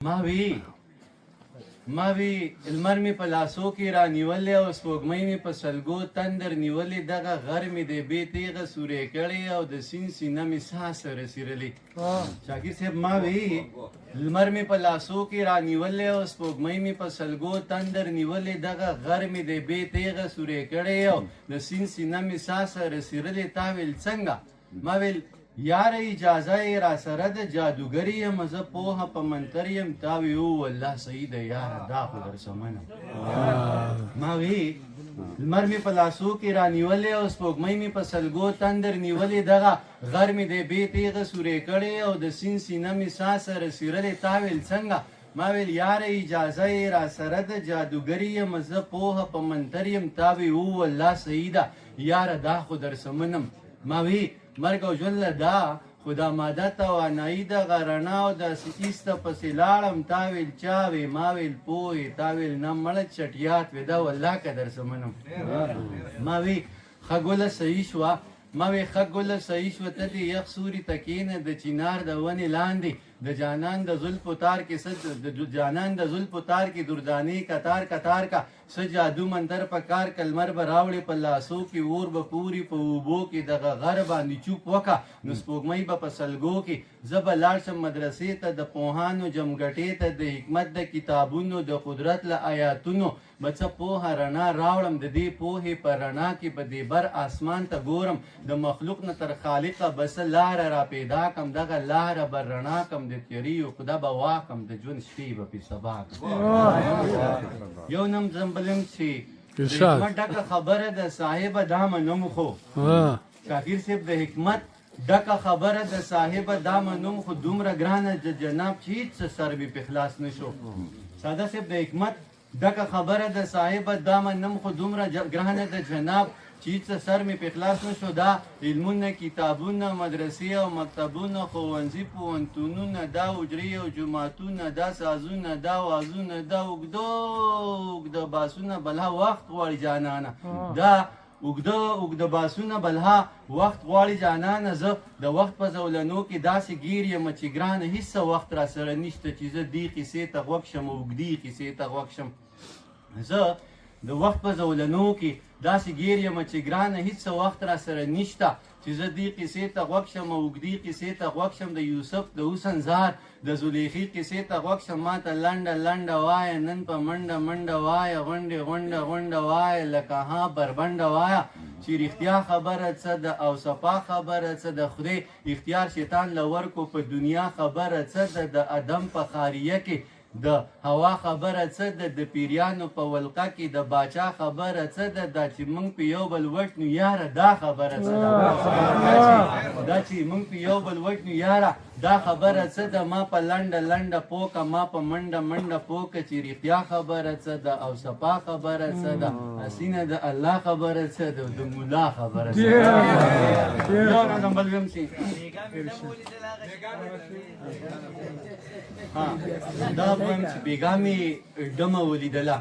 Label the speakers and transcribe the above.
Speaker 1: ما وی لمر مې په لاسو کې را نیولې او سپوږمۍ مې په سلګو تندر نیولې دغه غر مې د بې تیغه سورې کړې او د سیند سینه مې ساه سره څیرلې. شاکر صاحب ما وی لمر مې په لاسو کې را نیولې او سپوږمۍ مې په سلګو تندر نیولې دغه غر مې د بې تیغه سورې کړې او د سیند سینه مې ساه سره څیرلې. تا ویل څنګه؟ ما ویل یار اجازه یې را سره د جادوګري یم زه پوهه په منتر یم. تا وی او والله صحیح ده یاره دا خو درسه منم. ما وی لمر مې په لاسو کې را نیولې او سپوږمۍ مې په سلګو تندر نیولې دغه غر مې د بې تیغه سورې کړې او د سیند سینه مې ساه سره څیرلې. تا ویل څنګه؟ ما ویل یاره اجازه یې را سره د جادوګري یم زه پوهه په منتر یم. تا وی او والله صحیح ده یاره دا خو درسه منم. ما وی مرګ او ژوند له دا خو دا ماده توانایي دغه رڼا او داسې ایسته پسې لاړم. تا ویل چا وی؟ ما ویل پوهې. تا ویل نه مړه چټیات وې دا والله که درسه منم. ما وی ښه ګله صحیح شوه. ما وی ښه ګله صحیح شوه ته دې یخ سوري ته کښېنه د چنار د ونې لاندې د جانان د زلفو تار کې د جانان د زلفو تار کې دردانې کتار کتار کا څه جادو منتر په کار کلمر به راوړې په لاسو کې اور به پوري په اوبو کې دغه غر باندې چوپ وکه نو سپوږمۍ به په سلګو کې زه به لاړ شم مدرسې ته د پوهانو جمګټې ته د حکمت د کتابونو د قدرت له آیاتونو به څه پوهه رڼا راوړم. د دې پوهې په رڼا کې به دې بر اسمان ته ګورم د مخلوق نه تر خالقه به څه لاره را پیدا کم دغه لاره به رڼا کم د تیري عقده به واکم د ژوند شپې به پې سبا کم. یو نم زمبلم چې د حکمت ډکه خبره د صاحبه دا منم خو شاکر صاحب د حکمت ډکه خبره د صاحبه دا منم خو دومره ګرانه د جناب چې هېڅ سر مې پې خلاص نه شو. ساده صاحب د حکمت ډکه خبره د صاحبه دا منم خو دومره ګرانه د جناب چې هېڅ سر مې پې خلاص نه شو. دا علمونه کتابونه مدرسې او مکتبونه ښوونځي پوهنتونونه دا حجرې او جوماتونه دا سازونه دا وازونه دا اوږده باسونه بلها وخت غواړي جانانه دا اوږده باسونه بلها وخت غواړي جانانه. زه د وخت په زولنو کې داسې ګیر یم چې ګرانه هېڅ وخت را سره نشته چې زه دې قیسې ته غوږ شم اوږدې قیسې ته غوږ شم. زه د وخت په زولنو کې داسې ګیر یم چې ګرانه هېڅ وخت را سره نشته چې زه دې قیسې ته غوږ شم اوږدې قیسې ته غوږ شم. د یوسف د حسن زار د زلیخې قیسې ته غوږ شم. ما ته لنډه لنډه وایه نن په منډه منډه وایه غونډې غونډه غونډه وایه لکه ها بربنډه وایه چې رښتیا خبره څه ده او صفا خبره څه ده. خدای اختیار شیطان له ورکو په دنیا خبره څه ده. د ادم په خاریه کې د هوا خبره څه ده. د پیریانو په ولقه کې د باچا خبره څه ده. دا چې موږ په یو بل وټنو یاره دا خبره څه ده. دا چې موږ په یو بل وټنو یاره دا خبره څه ده. ما په لنډه لنډه پوکه ما په منډه منډه پوکه چې رښتیا خبره څه ده او صفا خبره څه ده. حسینه د الله خبره څه ده د مولا خبره څه ده. یو نظم بل ویم چې دا ویم چې بیګا مې ډمه ولیدله